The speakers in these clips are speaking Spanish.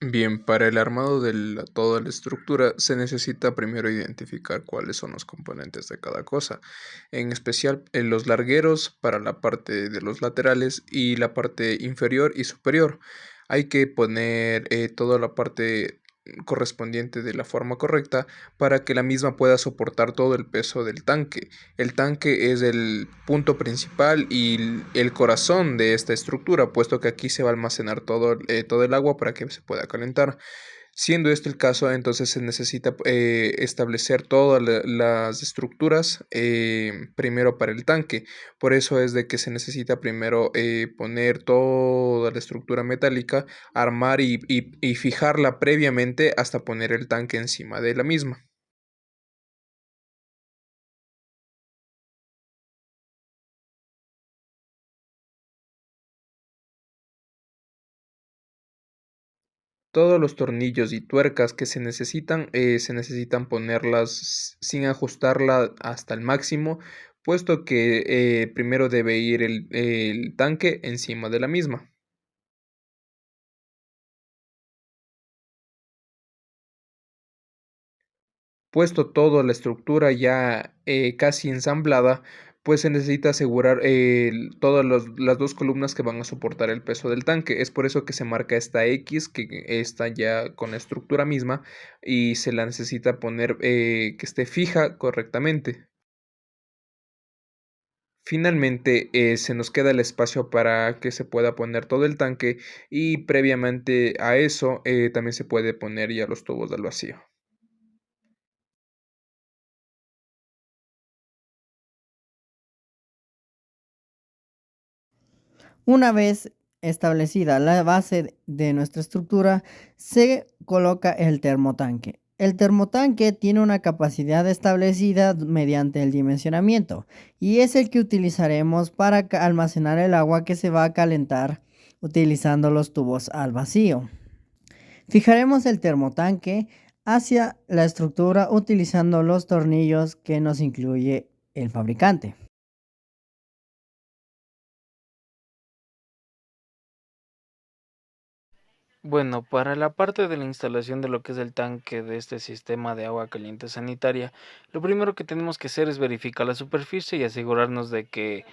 Bien, para el armado de toda la estructura se necesita primero identificar cuáles son los componentes de cada cosa, en especial en los largueros para la parte de los laterales y la parte inferior y superior. Hay que poner toda la parte correspondiente de la forma correcta para que la misma pueda soportar todo el peso del tanque. El tanque es el punto principal y el corazón de esta estructura, puesto que aquí se va a almacenar todo el agua para que se pueda calentar. Siendo este el caso, entonces se necesita establecer todas las estructuras primero para el tanque. Por eso es de que se necesita primero poner toda la estructura metálica, armar y fijarla previamente hasta poner el tanque encima de la misma. Todos los tornillos y tuercas que se necesitan ponerlas sin ajustarla hasta el máximo, puesto que primero debe ir el tanque encima de la misma. Puesto toda la estructura ya casi ensamblada, pues se necesita asegurar todas las dos columnas que van a soportar el peso del tanque. Es por eso que se marca esta X que está ya con la estructura misma y se la necesita poner que esté fija correctamente. Finalmente, se nos queda el espacio para que se pueda poner todo el tanque y previamente a eso también se puede poner ya los tubos del vacío. Una vez establecida la base de nuestra estructura, se coloca el termotanque. El termotanque tiene una capacidad establecida mediante el dimensionamiento y es el que utilizaremos para almacenar el agua que se va a calentar utilizando los tubos al vacío. Fijaremos el termotanque hacia la estructura utilizando los tornillos que nos incluye el fabricante. Bueno, para la parte de la instalación de lo que es el tanque de este sistema de agua caliente sanitaria, lo primero que tenemos que hacer es verificar la superficie y asegurarnos de que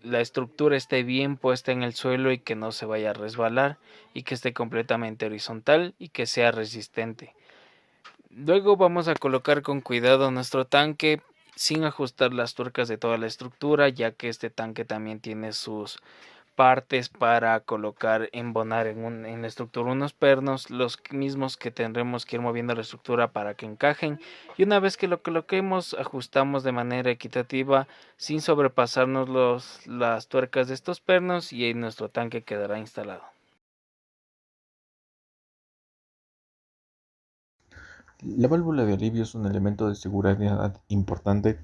la estructura esté bien puesta en el suelo y que no se vaya a resbalar y que esté completamente horizontal y que sea resistente. Luego vamos a colocar con cuidado nuestro tanque sin ajustar las tuercas de toda la estructura, ya que este tanque también tiene sus partes para colocar, embonar en la estructura unos pernos, los mismos que tendremos que ir moviendo la estructura para que encajen. Y una vez que lo coloquemos, ajustamos de manera equitativa sin sobrepasarnos las tuercas de estos pernos y nuestro tanque quedará instalado. La válvula de alivio es un elemento de seguridad importante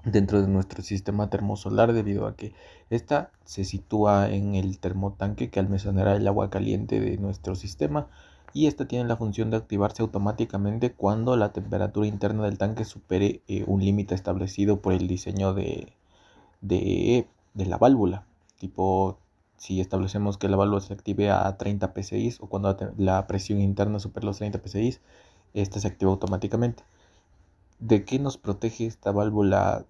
dentro de nuestro sistema termosolar debido a que ésta se sitúa en el termotanque que almacenará el agua caliente de nuestro sistema y esta tiene la función de activarse automáticamente cuando la temperatura interna del tanque supere un límite establecido por el diseño de la válvula. Tipo, si establecemos que la válvula se active a 30 psi o cuando la presión interna supera los 30 psi, esta se activa automáticamente. ¿De qué nos protege esta válvula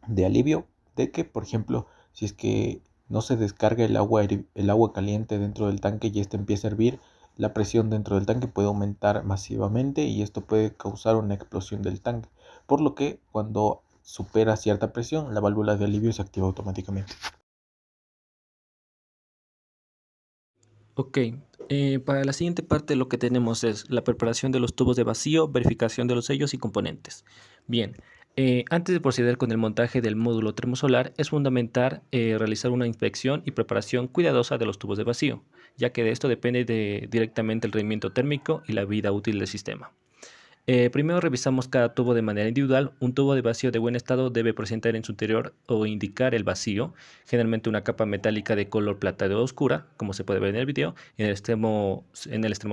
de alivio? De que, por ejemplo, si es que no se descarga el agua caliente dentro del tanque y este empieza a hervir, la presión dentro del tanque puede aumentar masivamente y esto puede causar una explosión del tanque. Por lo que cuando supera cierta presión, la válvula de alivio se activa automáticamente. Ok, para la siguiente parte lo que tenemos es la preparación de los tubos de vacío, verificación de los sellos y componentes. Bien, antes de proceder con el montaje del módulo termosolar, es fundamental realizar una inspección y preparación cuidadosa de los tubos de vacío, ya que de esto depende directamente el rendimiento térmico y la vida útil del sistema. Primero revisamos cada tubo de manera individual. Un tubo de vacío de buen estado debe presentar en su interior o indicar el vacío, generalmente una capa metálica de color plateado oscura, como se puede ver en el video, en el extremo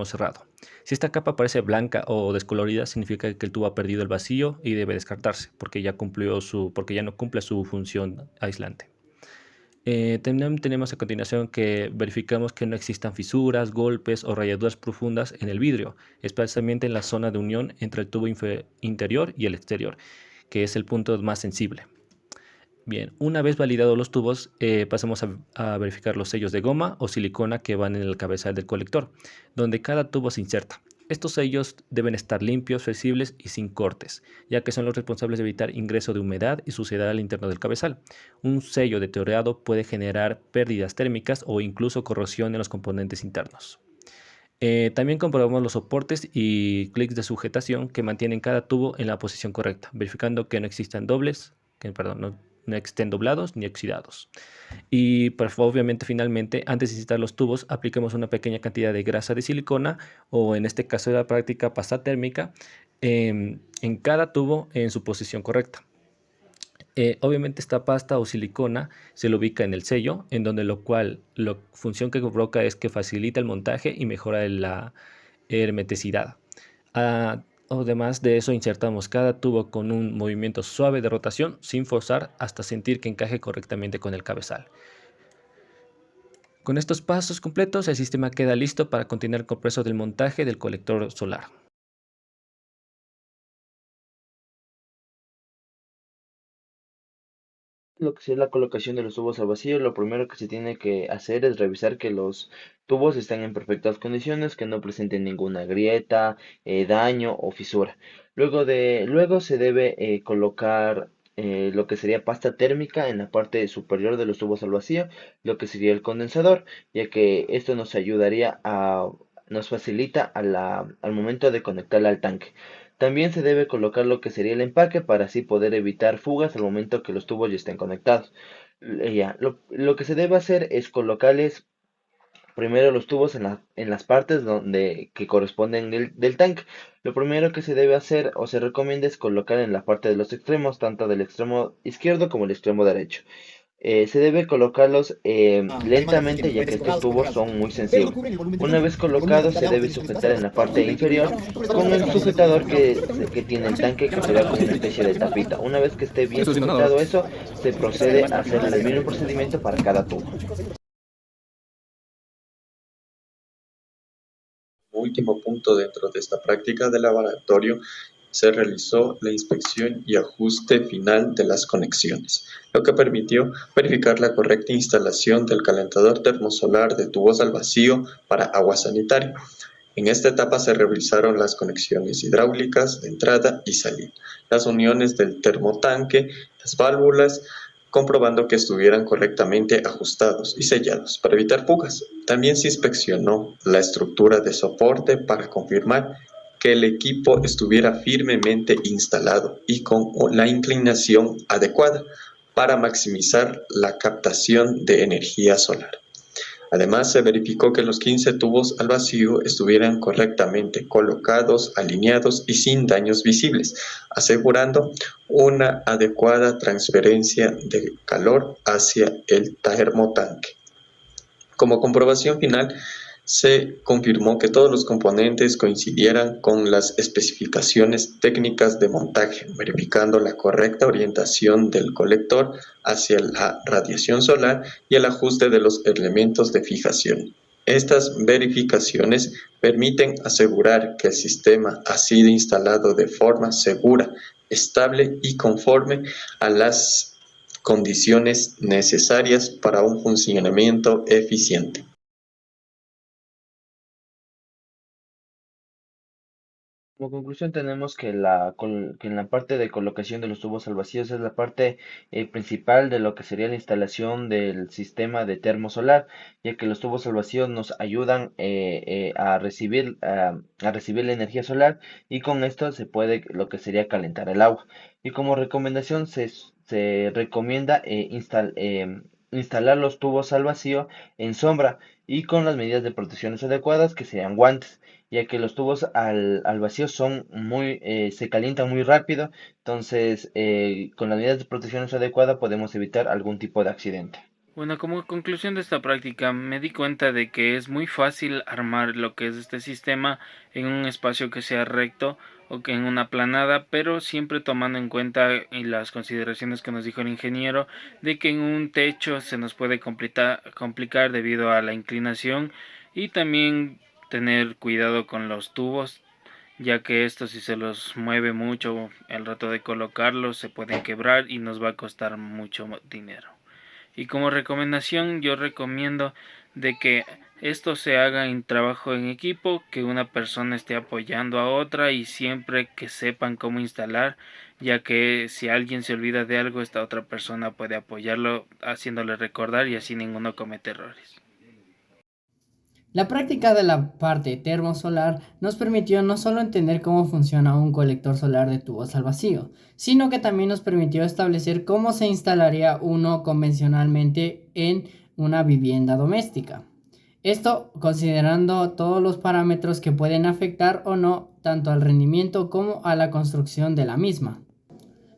cerrado. Si esta capa parece blanca o descolorida, significa que el tubo ha perdido el vacío y debe descartarse, porque ya no cumple su función aislante. También tenemos a continuación que verificamos que no existan fisuras, golpes o rayaduras profundas en el vidrio, especialmente en la zona de unión entre el tubo interior y el exterior, que es el punto más sensible. Bien, una vez validados los tubos, pasamos a verificar los sellos de goma o silicona que van en el cabezal del colector, donde cada tubo se inserta. Estos sellos deben estar limpios, flexibles y sin cortes, ya que son los responsables de evitar ingreso de humedad y suciedad al interno del cabezal. Un sello deteriorado puede generar pérdidas térmicas o incluso corrosión en los componentes internos. También comprobamos los soportes y clics de sujetación que mantienen cada tubo en la posición correcta, verificando que no existan no estén doblados ni oxidados. Y pues, obviamente finalmente, antes de insertar los tubos, apliquemos una pequeña cantidad de grasa de silicona o en este caso de la práctica pasta térmica en cada tubo en su posición correcta. Obviamente esta pasta o silicona se lo ubica en el sello, en donde la función que provoca es que facilita el montaje y mejora la hermeticidad. Además de eso, insertamos cada tubo con un movimiento suave de rotación sin forzar hasta sentir que encaje correctamente con el cabezal. Con estos pasos completos, el sistema queda listo para continuar con el proceso del montaje del colector solar. Lo que es la colocación de los tubos al vacío, lo primero que se tiene que hacer es revisar que los tubos estén en perfectas condiciones, que no presenten ninguna grieta, daño o fisura. Luego se debe colocar lo que sería pasta térmica en la parte superior de los tubos al vacío, lo que sería el condensador, ya que esto nos facilita al momento de conectarla al tanque. También se debe colocar lo que sería el empaque para así poder evitar fugas al momento que los tubos ya estén conectados. Lo que se debe hacer es colocarles primero los tubos en las partes que corresponden del tanque. Lo primero que se debe hacer o se recomienda es colocar en la parte de los extremos, tanto del extremo izquierdo como el extremo derecho. Se debe colocarlos lentamente ya que estos tubos son muy sensibles. Una vez colocados se debe sujetar en la parte inferior con el sujetador que tiene el tanque que será como una especie de tapita. Una vez que esté bien sujetado eso, se procede a hacer el mismo procedimiento para cada tubo. Último punto dentro de esta práctica de laboratorio, se realizó la inspección y ajuste final de las conexiones, lo que permitió verificar la correcta instalación del calentador termosolar de tubos al vacío para agua sanitaria. En esta etapa se revisaron las conexiones hidráulicas de entrada y salida, las uniones del termotanque, las válvulas, comprobando que estuvieran correctamente ajustados y sellados para evitar fugas. También se inspeccionó la estructura de soporte para confirmar que el equipo estuviera firmemente instalado y con la inclinación adecuada para maximizar la captación de energía solar. Además, se verificó que los 15 tubos al vacío estuvieran correctamente colocados, alineados y sin daños visibles, asegurando una adecuada transferencia de calor hacia el termotanque. Como comprobación final, se confirmó que todos los componentes coincidieran con las especificaciones técnicas de montaje, verificando la correcta orientación del colector hacia la radiación solar y el ajuste de los elementos de fijación. Estas verificaciones permiten asegurar que el sistema ha sido instalado de forma segura, estable y conforme a las condiciones necesarias para un funcionamiento eficiente. Como conclusión tenemos que en la parte de colocación de los tubos al vacío es la parte principal de lo que sería la instalación del sistema de termosolar, ya que los tubos al vacío nos ayudan a recibir la energía solar y con esto se puede lo que sería calentar el agua. Y como recomendación se recomienda instalar los tubos al vacío en sombra y con las medidas de protecciones adecuadas que sean guantes, ya que los tubos al vacío se calientan muy rápido, entonces con las medidas de protección adecuadas podemos evitar algún tipo de accidente. Bueno, como conclusión de esta práctica, me di cuenta de que es muy fácil armar lo que es este sistema en un espacio que sea recto o que en una planada, pero siempre tomando en cuenta las consideraciones que nos dijo el ingeniero de que en un techo se nos puede complicar debido a la inclinación y también tener cuidado con los tubos, ya que estos si se los mueve mucho al rato de colocarlos se pueden quebrar y nos va a costar mucho dinero. Y como recomendación, yo recomiendo de que esto se haga en trabajo en equipo, que una persona esté apoyando a otra y siempre que sepan cómo instalar, ya que si alguien se olvida de algo, esta otra persona puede apoyarlo haciéndole recordar y así ninguno comete errores. La práctica de la parte termosolar nos permitió no solo entender cómo funciona un colector solar de tubos al vacío, sino que también nos permitió establecer cómo se instalaría uno convencionalmente en una vivienda doméstica. Esto considerando todos los parámetros que pueden afectar o no tanto al rendimiento como a la construcción de la misma.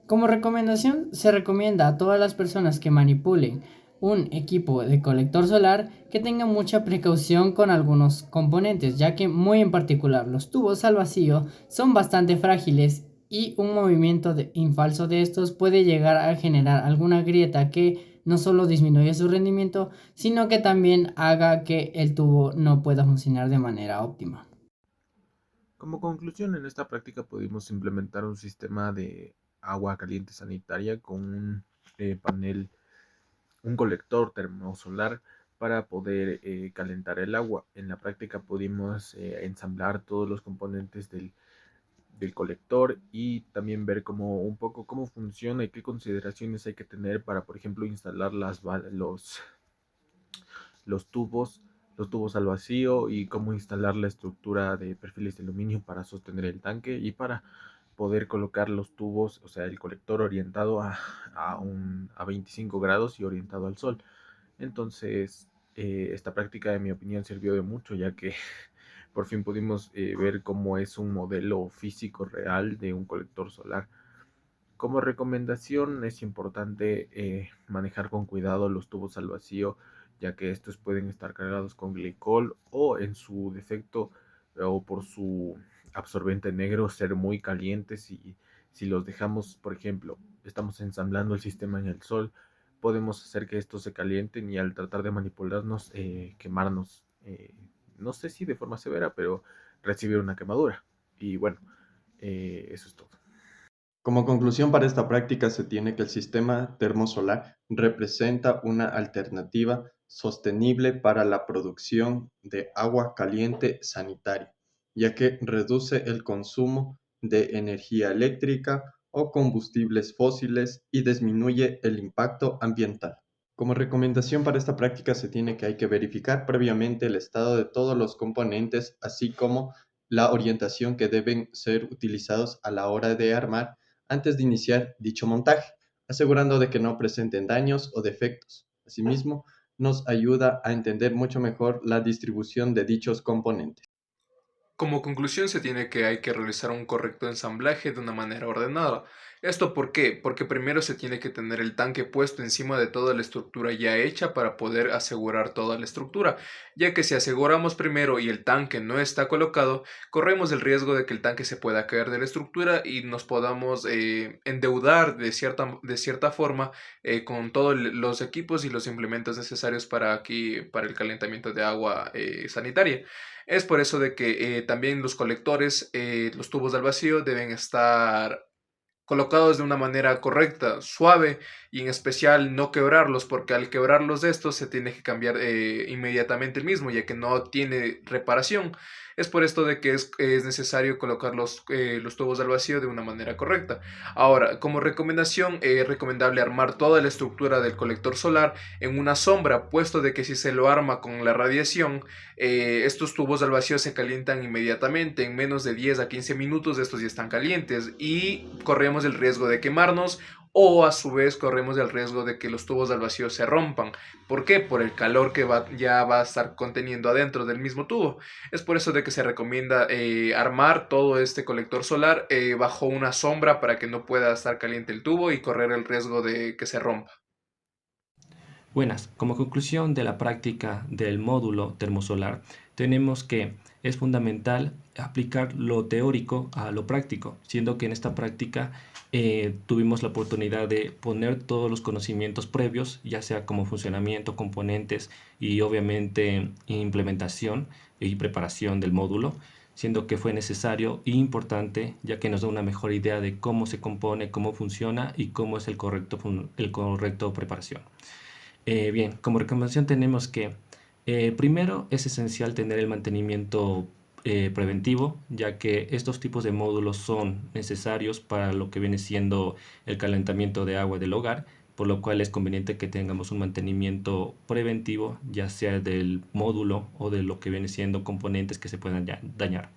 Como recomendación, se recomienda a todas las personas que manipulen un equipo de colector solar que tengan mucha precaución con algunos componentes, ya que muy en particular los tubos al vacío son bastante frágiles y un movimiento infalso de estos puede llegar a generar alguna grieta que no solo disminuya su rendimiento, sino que también haga que el tubo no pueda funcionar de manera óptima. Como conclusión, en esta práctica pudimos implementar un sistema de agua caliente sanitaria con un panel, un colector termosolar para poder calentar el agua. En la práctica pudimos ensamblar todos los componentes del colector y también ver cómo un poco cómo funciona y qué consideraciones hay que tener para, por ejemplo, instalar los tubos, los tubos al vacío y cómo instalar la estructura de perfiles de aluminio para sostener el tanque y para poder colocar los tubos, o sea, el colector orientado a 25 grados y orientado al sol. Entonces, esta práctica, en mi opinión, sirvió de mucho, ya que por fin pudimos ver cómo es un modelo físico real de un colector solar. Como recomendación es importante manejar con cuidado los tubos al vacío, ya que estos pueden estar cargados con glicol o en su defecto o por su absorbente negro ser muy calientes y si los dejamos, por ejemplo, estamos ensamblando el sistema en el sol, podemos hacer que estos se calienten y al tratar de manipularnos, quemarnos, no sé si de forma severa, pero recibir una quemadura. Y bueno, eso es todo. Como conclusión para esta práctica se tiene que el sistema termosolar representa una alternativa sostenible para la producción de agua caliente sanitaria, ya que reduce el consumo de energía eléctrica o combustibles fósiles y disminuye el impacto ambiental. Como recomendación para esta práctica se tiene que hay que verificar previamente el estado de todos los componentes, así como la orientación que deben ser utilizados a la hora de armar antes de iniciar dicho montaje, asegurando de que no presenten daños o defectos. Asimismo, nos ayuda a entender mucho mejor la distribución de dichos componentes. Como conclusión se tiene que hay que realizar un correcto ensamblaje de una manera ordenada. ¿Esto por qué? Porque primero se tiene que tener el tanque puesto encima de toda la estructura ya hecha para poder asegurar toda la estructura, ya que si aseguramos primero y el tanque no está colocado, corremos el riesgo de que el tanque se pueda caer de la estructura y nos podamos endeudar de cierta forma con todos los equipos y los implementos necesarios para el calentamiento de agua sanitaria. Es por eso de que también los colectores, los tubos del vacío deben estar colocados de una manera correcta, suave y en especial no quebrarlos, porque al quebrarlos de estos se tiene que cambiar inmediatamente el mismo, ya que no tiene reparación. Es por esto de que es necesario colocar los tubos al vacío de una manera correcta. Ahora, como recomendación, es recomendable armar toda la estructura del colector solar en una sombra, puesto de que si se lo arma con la radiación, estos tubos al vacío se calientan inmediatamente, en menos de 10 a 15 minutos estos ya están calientes y corremos el riesgo de quemarnos o a su vez corremos el riesgo de que los tubos al vacío se rompan. ¿Por qué? Por el calor que ya va a estar conteniendo adentro del mismo tubo. Es por eso de que se recomienda armar todo este colector solar bajo una sombra para que no pueda estar caliente el tubo y correr el riesgo de que se rompa. Buenas, como conclusión de la práctica del módulo termosolar, tenemos que es fundamental aplicar lo teórico a lo práctico, siendo que en esta práctica tuvimos la oportunidad de poner todos los conocimientos previos, ya sea como funcionamiento, componentes y obviamente implementación y preparación del módulo, siendo que fue necesario e importante, ya que nos da una mejor idea de cómo se compone, cómo funciona y cómo es el correcto preparación. Bien, como recomendación tenemos que primero es esencial tener el mantenimiento preventivo, ya que estos tipos de módulos son necesarios para lo que viene siendo el calentamiento de agua del hogar, por lo cual es conveniente que tengamos un mantenimiento preventivo, ya sea del módulo o de lo que viene siendo componentes que se puedan dañar.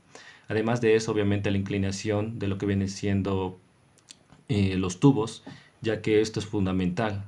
Además de eso, obviamente la inclinación de lo que viene siendo los tubos, ya que esto es fundamental.